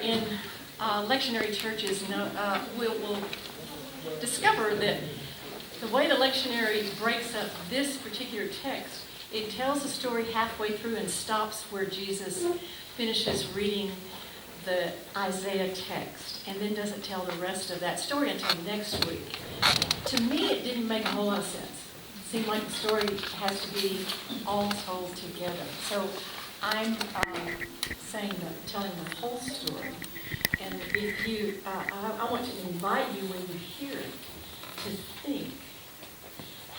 in lectionary churches will discover that the way the lectionary breaks up this particular text, it tells the story halfway through and stops where Jesus finishes reading the Isaiah text, and then doesn't tell the rest of that story until next week. To me, it didn't make a whole lot of sense. It seemed like the story has to be all told together. So I'm telling the whole story. And if you, I want to invite you when you hear it to think,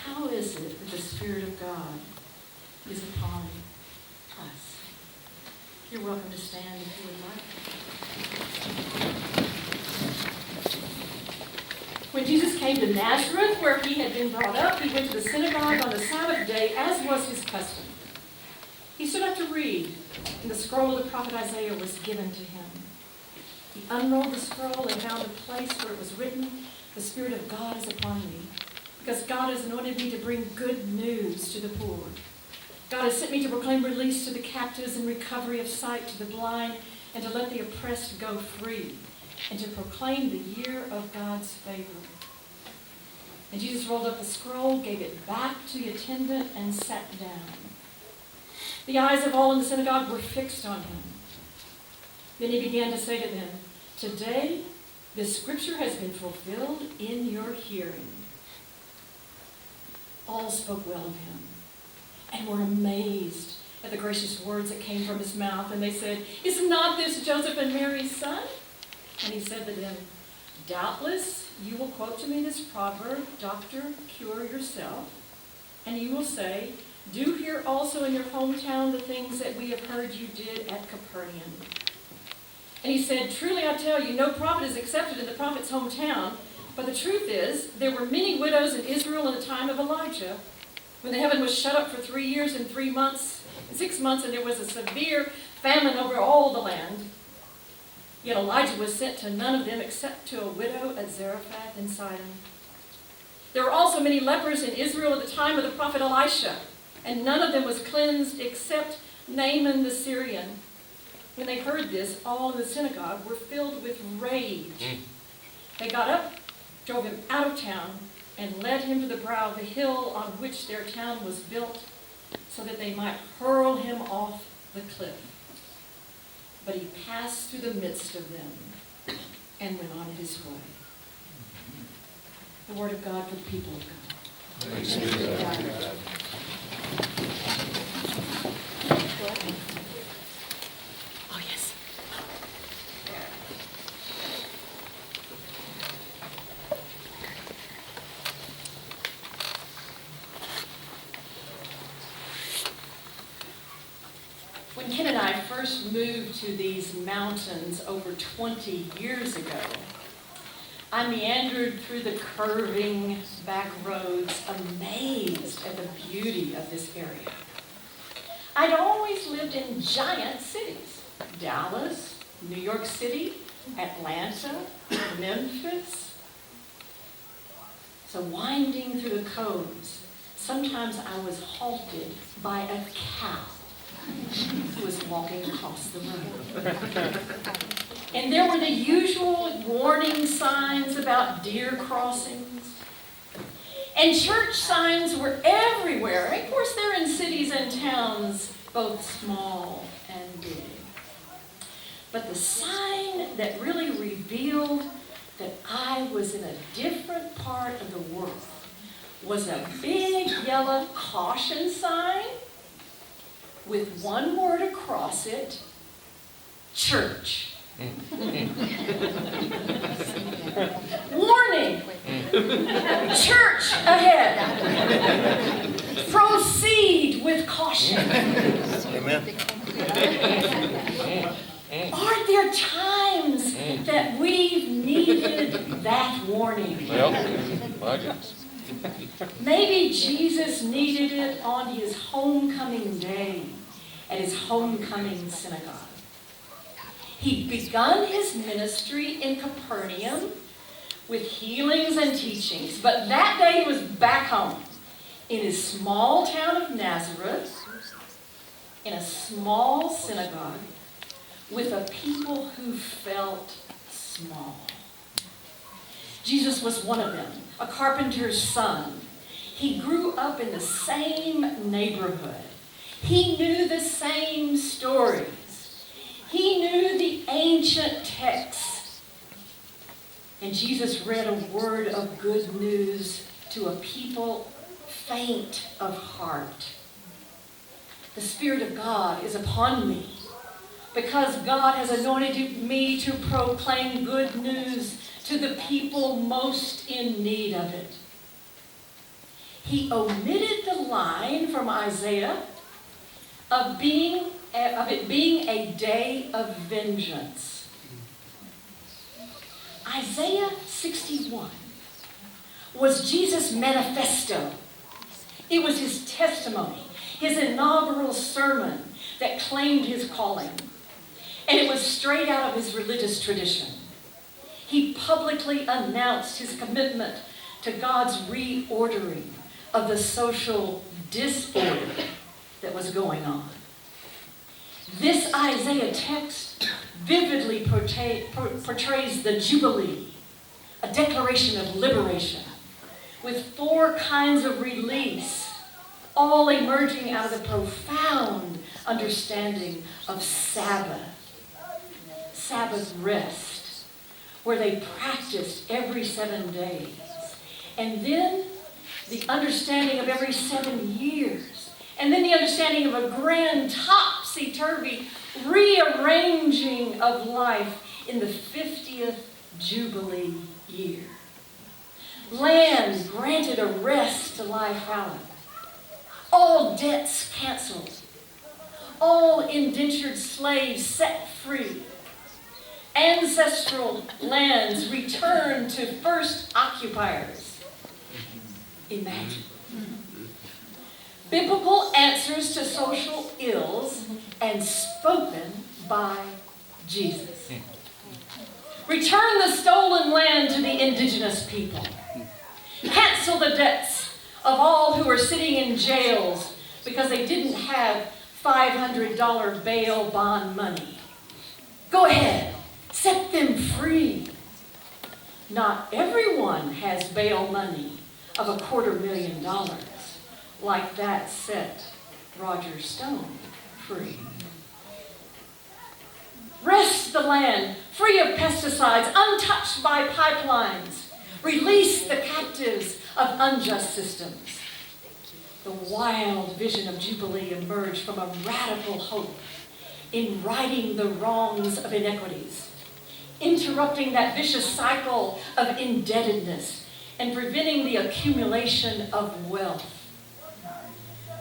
how is it that the Spirit of God is upon us? You're welcome to stand if you would like. When Jesus came to Nazareth, where he had been brought up, he went to the synagogue on the Sabbath day, as was his custom. He stood up to read, and the scroll of the prophet Isaiah was given to him. He unrolled the scroll and found a place where it was written, "The Spirit of God is upon me, because God has anointed me to bring good news to the poor. God has sent me to proclaim release to the captives and recovery of sight to the blind, and to let the oppressed go free, and to proclaim the year of God's favor." And Jesus rolled up the scroll, gave it back to the attendant, and sat down. The eyes of all in the synagogue were fixed on him. Then he began to say to them, "Today, this scripture has been fulfilled in your hearing." All spoke well of him and were amazed at the gracious words that came from his mouth. And they said, "Is not this Joseph and Mary's son?" And he said to them, "Doubtless you will quote to me this proverb, 'Doctor, cure yourself.' And you will say, 'Do here also in your hometown the things that we have heard you did at Capernaum.'" And he said, "Truly I tell you, no prophet is accepted in the prophet's hometown. But the truth is, there were many widows in Israel in the time of Elijah, when the heaven was shut up for 3 years and 6 months, and there was a severe famine over all the land. Yet Elijah was sent to none of them except to a widow at Zarephath in Sidon. There were also many lepers in Israel at the time of the prophet Elisha, and none of them was cleansed except Naaman the Syrian." When they heard this, all in the synagogue were filled with rage. They got up, drove him out of town, and led him to the brow of the hill on which their town was built, so that they might hurl him off the cliff. But he passed through the midst of them and went on his way. The word of God for the people of God. Thanks be to God. Oh, yes. When Ken and I first moved to these mountains over 20 years ago, I meandered through the curving back roads, amazed at the beauty of this area. I'd always lived in giant cities: Dallas, New York City, Atlanta, Memphis. So winding through the coves, sometimes I was halted by a cow who was walking across the road. And there were the usual warning signs about deer crossings. And church signs were everywhere. Of course, they're in cities and towns, both small and big. But the sign that really revealed that I was in a different part of the world was a big yellow caution sign with one word across it: church. Warning! Church ahead. Proceed with caution. Amen. Aren't there times that we've needed that warning? Well, I guess. Maybe Jesus needed it on his homecoming day at his homecoming synagogue. He'd begun his ministry in Capernaum with healings and teachings, but that day he was back home in his small town of Nazareth, in a small synagogue, with a people who felt small. Jesus was one of them, a carpenter's son. He grew up in the same neighborhood. He knew the same stories. He knew the ancient texts. And Jesus read a word of good news to a people faint of heart. The Spirit of God is upon me because God has anointed me to proclaim good news to the people most in need of it. He omitted the line from Isaiah of it being a day of vengeance. Isaiah 61 was Jesus' manifesto. It was his testimony, his inaugural sermon that claimed his calling. And it was straight out of his religious tradition. He publicly announced his commitment to God's reordering of the social disorder that was going on. This Isaiah text vividly portrays the Jubilee, a declaration of liberation, with 4 kinds of release, all emerging out of the profound understanding of Sabbath rest, where they practiced every 7 days. And then the understanding of every 7 years. And then the understanding of a grand topsy-turvy rearranging of life in the 50th Jubilee year. Land granted a rest to lie fallow. All debts canceled. All indentured slaves set free. Ancestral lands returned to first occupiers. Imagine. Biblical answers to social ills and spoken by Jesus. Return the stolen land to the indigenous people. Cancel the debts of all who are sitting in jails because they didn't have $500 bail bond money. Go ahead, set them free. Not everyone has bail money of $250,000 like that set Roger Stone free. Rest the land free of pesticides, untouched by pipelines. Release the captives of unjust systems. The wild vision of Jubilee emerged from a radical hope in righting the wrongs of inequities, interrupting that vicious cycle of indebtedness, and preventing the accumulation of wealth.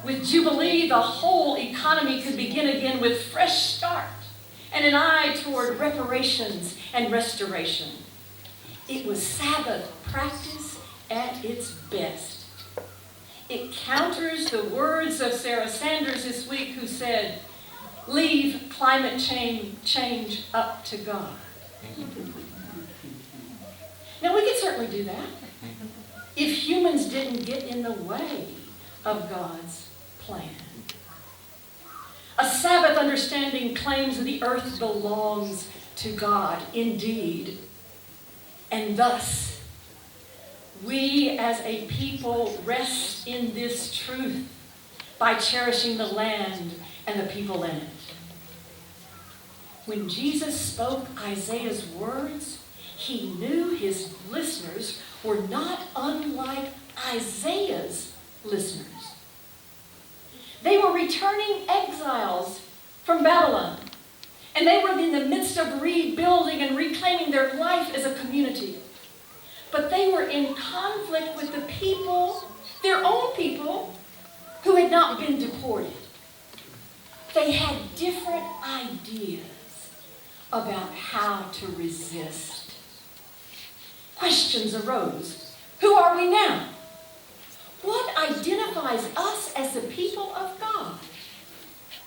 With Jubilee, the whole economy could begin again with fresh start and an eye toward reparations and restoration. It was Sabbath practice at its best. It counters the words of Sarah Sanders this week, who said, "Leave climate change up to God." Now, we could certainly do that if humans didn't get in the way of God's plan. A Sabbath understanding claims the earth belongs to God, indeed. And thus, we as a people rest in this truth by cherishing the land and the people in it. When Jesus spoke Isaiah's words, he knew his listeners were not unlike Isaiah's listeners. They were returning exiles from Babylon, and they were in the midst of rebuilding and reclaiming their life as a community. But they were in conflict with the people, their own people, who had not been deported. They had different ideas about how to resist. Questions arose. Who are we now? What identifies us as the people of God?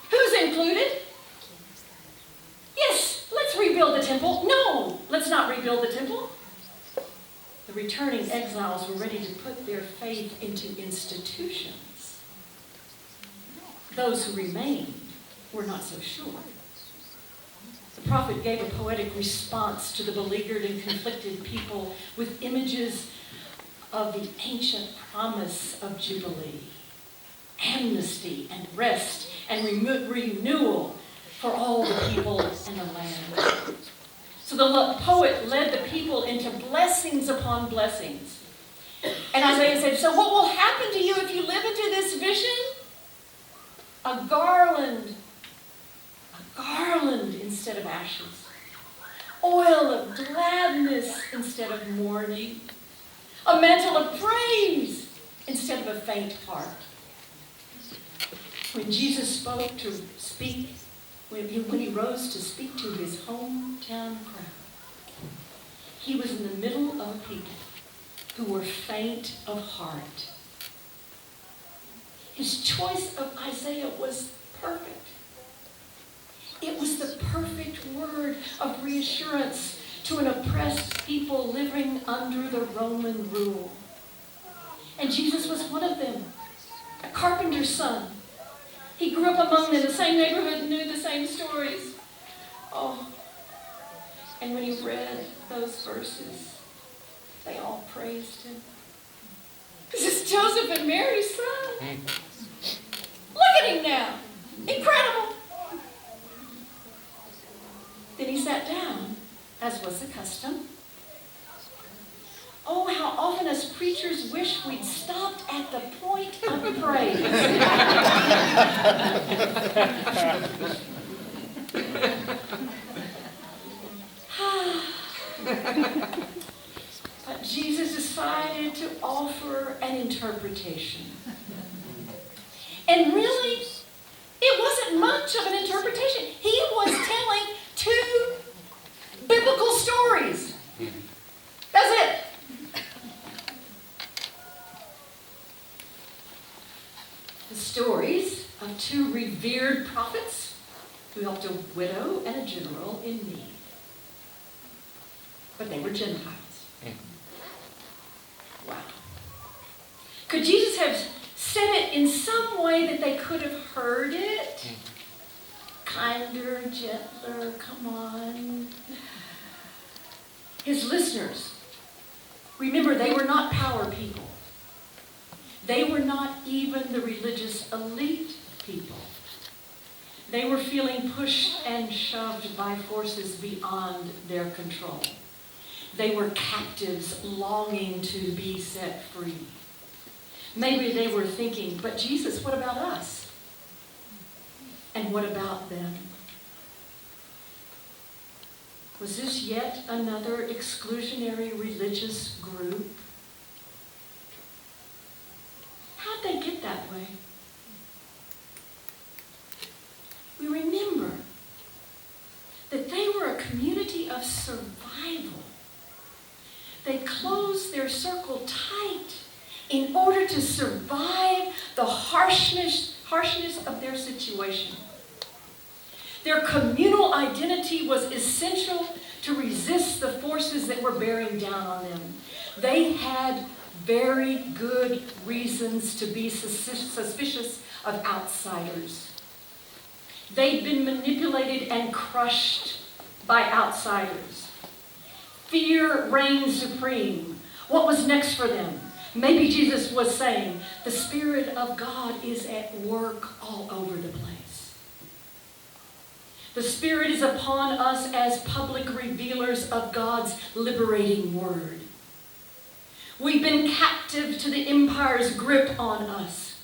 Who's included? Yes, let's rebuild the temple. No, let's not rebuild the temple. The returning exiles were ready to put their faith into institutions. Those who remained were not so sure. The prophet gave a poetic response to the beleaguered and conflicted people with images of the ancient promise of Jubilee, amnesty and rest and renewal for all the people in the land. So the poet led the people into blessings upon blessings. And Isaiah said, so what will happen to you if you live into this vision? A garland instead of ashes. Oil of gladness instead of mourning. A mantle of praise instead of a faint heart. When Jesus when he rose to speak to his hometown crowd, he was in the middle of a people who were faint of heart. His choice of Isaiah was perfect. It was the perfect word of reassurance to an oppressed people living under the Roman rule. And Jesus was one of them, a carpenter's son. He grew up among them, the same neighborhood, knew the same stories. Oh, and when he read those verses, they all praised him. This is Joseph and Mary's son. Look at him now. Incredible. Then he sat down, as was the custom. Oh, how often as preachers wish we'd stopped at the point of praise. But Jesus decided to offer an interpretation. And really, it wasn't much of an interpretation. He was telling two biblical stories. That's it. The stories of two revered prophets who helped a widow and a general in need. But they were Gentiles. Wow. Could Jesus have said it in some way that they could have heard it? Kinder, gentler, come on. His listeners, remember, they were not power people. They were not even the religious elite people. They were feeling pushed and shoved by forces beyond their control. They were captives longing to be set free. Maybe they were thinking, but Jesus, what about us? And what about them? Was this yet another exclusionary religious group? How'd they get that way? We remember that they were a community of survival. They closed their circle tight in order to survive the harshness of their situation. Their communal identity was essential to resist the forces that were bearing down on them. They had very good reasons to be suspicious of outsiders. They'd been manipulated and crushed by outsiders. Fear reigned supreme. What was next for them? Maybe Jesus was saying, the Spirit of God is at work all over the place. The Spirit is upon us as public revealers of God's liberating word. We've been captive to the empire's grip on us.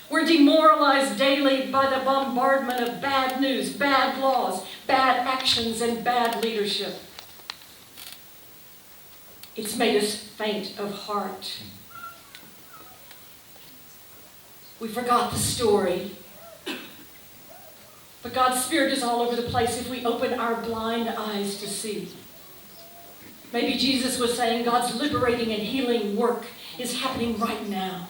We're demoralized daily by the bombardment of bad news, bad laws, bad actions, and bad leadership. It's made us faint of heart. We forgot the story. But God's Spirit is all over the place if we open our blind eyes to see. Maybe Jesus was saying God's liberating and healing work is happening right now.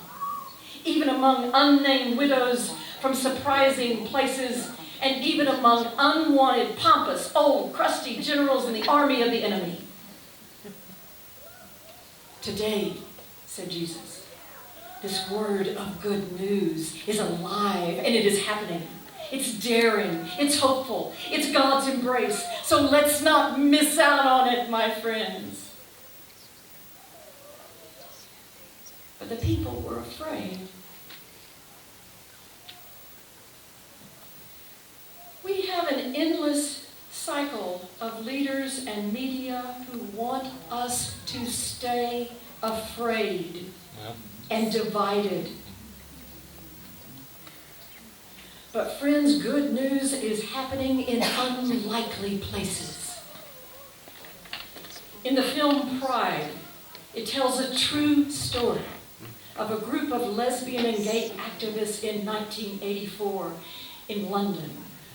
Even among unnamed widows from surprising places, and even among unwanted, pompous, old, crusty generals in the army of the enemy. Today, said Jesus, this word of good news is alive and it is happening. It's daring. It's hopeful. It's God's embrace. So let's not miss out on it, my friends. But the people were afraid. We have an endless cycle of leaders and media who want us to stay afraid and divided. But friends, good news is happening in unlikely places. In the film Pride, it tells a true story of a group of lesbian and gay activists in 1984 in London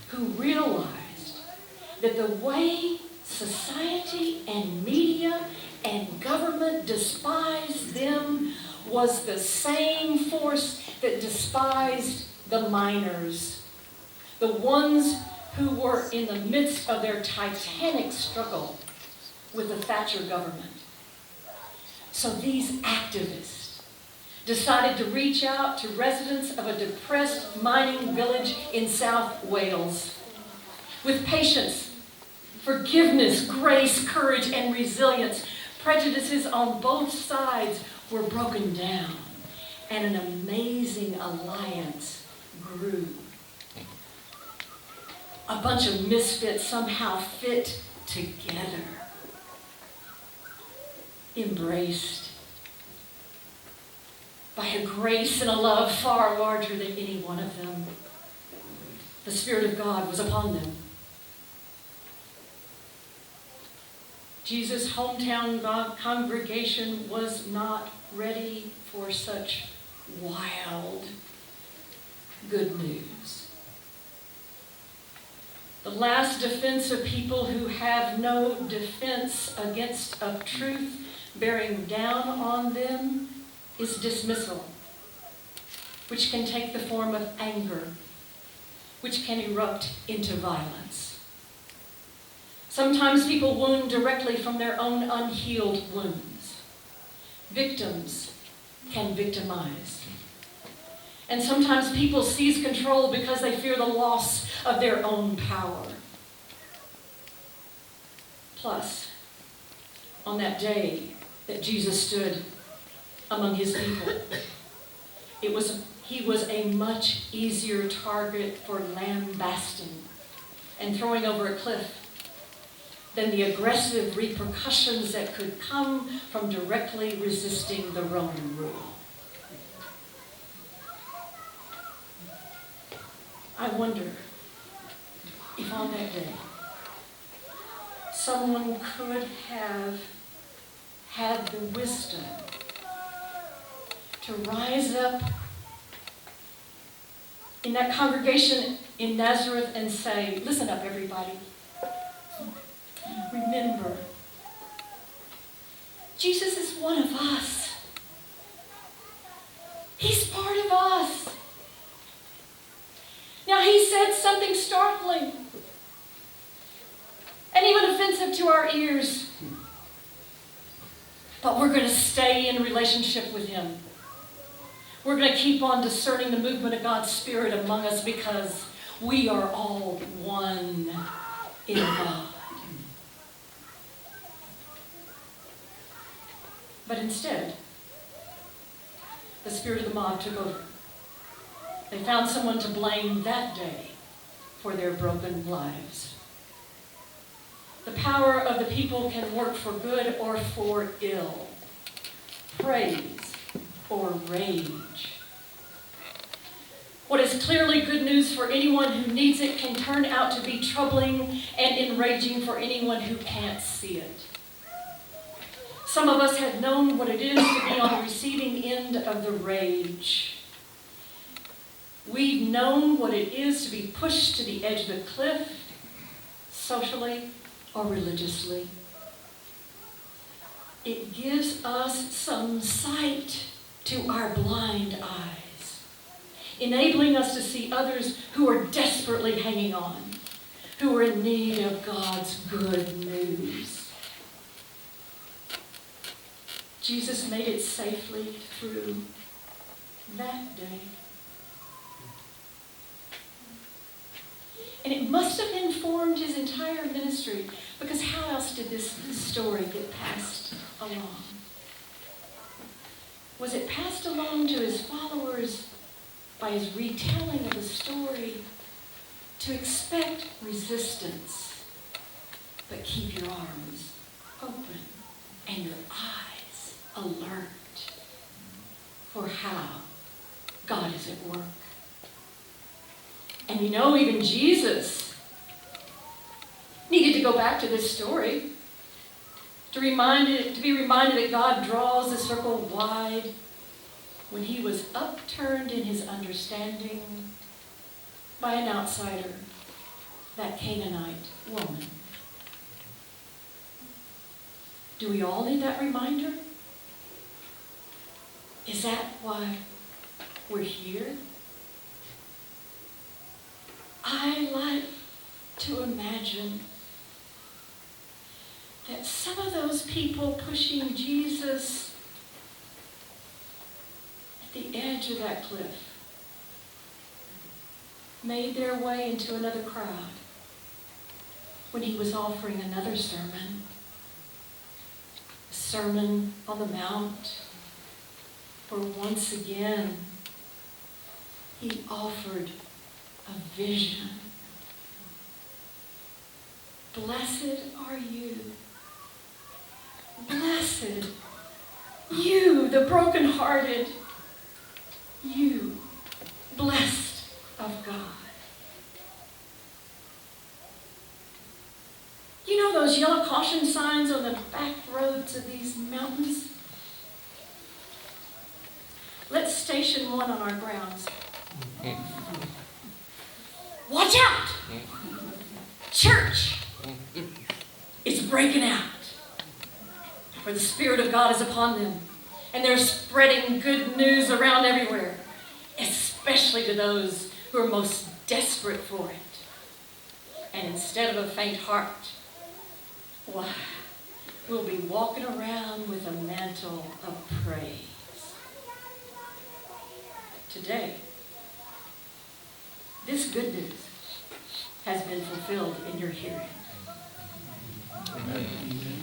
who realized that the way society and media and government despised them was the same force that despised the miners, the ones who were in the midst of their titanic struggle with the Thatcher government. So these activists decided to reach out to residents of a depressed mining village in South Wales. With patience, forgiveness, grace, courage, and resilience, prejudices on both sides were broken down, and an amazing alliance grew. A bunch of misfits somehow fit together, embraced by a grace and a love far larger than any one of them. The Spirit of God was upon them. Jesus' hometown congregation was not ready for such wild good news. The last defense of people who have no defense against a truth bearing down on them is dismissal, which can take the form of anger, which can erupt into violence. Sometimes people wound directly from their own unhealed wounds. Victims can victimize. And sometimes people seize control because they fear the loss of their own power. Plus, on that day that Jesus stood among his people, he was a much easier target for lambasting and throwing over a cliff than the aggressive repercussions that could come from directly resisting the Roman rule. I wonder if on that day someone could have had the wisdom to rise up in that congregation in Nazareth and say, listen up, everybody. Remember, Jesus is one of us. He's part of us. Now, he said something startling and even offensive to our ears. But we're going to stay in relationship with him. We're going to keep on discerning the movement of God's Spirit among us because we are all one in God. But instead, the spirit of the mob took over. They found someone to blame that day for their broken lives. The power of the people can work for good or for ill, praise or rage. What is clearly good news for anyone who needs it can turn out to be troubling and enraging for anyone who can't see it. Some of us have known what it is to be on the receiving end of the rage. We've known what it is to be pushed to the edge of the cliff, socially or religiously. It gives us some sight to our blind eyes, enabling us to see others who are desperately hanging on, who are in need of God's good news. Jesus made it safely through that day. And it must have informed his entire ministry, because how else did this story get passed along? Was it passed along to his followers by his retelling of the story to expect resistance, but keep your arms open and your eyes alert for how God is at work? And even Jesus needed to go back to this story to be reminded that God draws the circle wide when he was upturned in his understanding by an outsider, that Canaanite woman. Do we all need that reminder? Is that why we're here? I like to imagine that some of those people pushing Jesus at the edge of that cliff made their way into another crowd when he was offering another sermon, a Sermon on the Mount, where once again he offered a vision. Blessed are you. Blessed, you, the brokenhearted, you, blessed of God. You know those yellow caution signs on the back roads of these mountains? Let's station one on our grounds. Watch out! Church is breaking out, for the Spirit of God is upon them, and they're spreading good news around everywhere, especially to those who are most desperate for it. And instead of a faint heart, why, we'll be walking around with a mantle of praise. Today, this good news has been fulfilled in your hearing. Amen.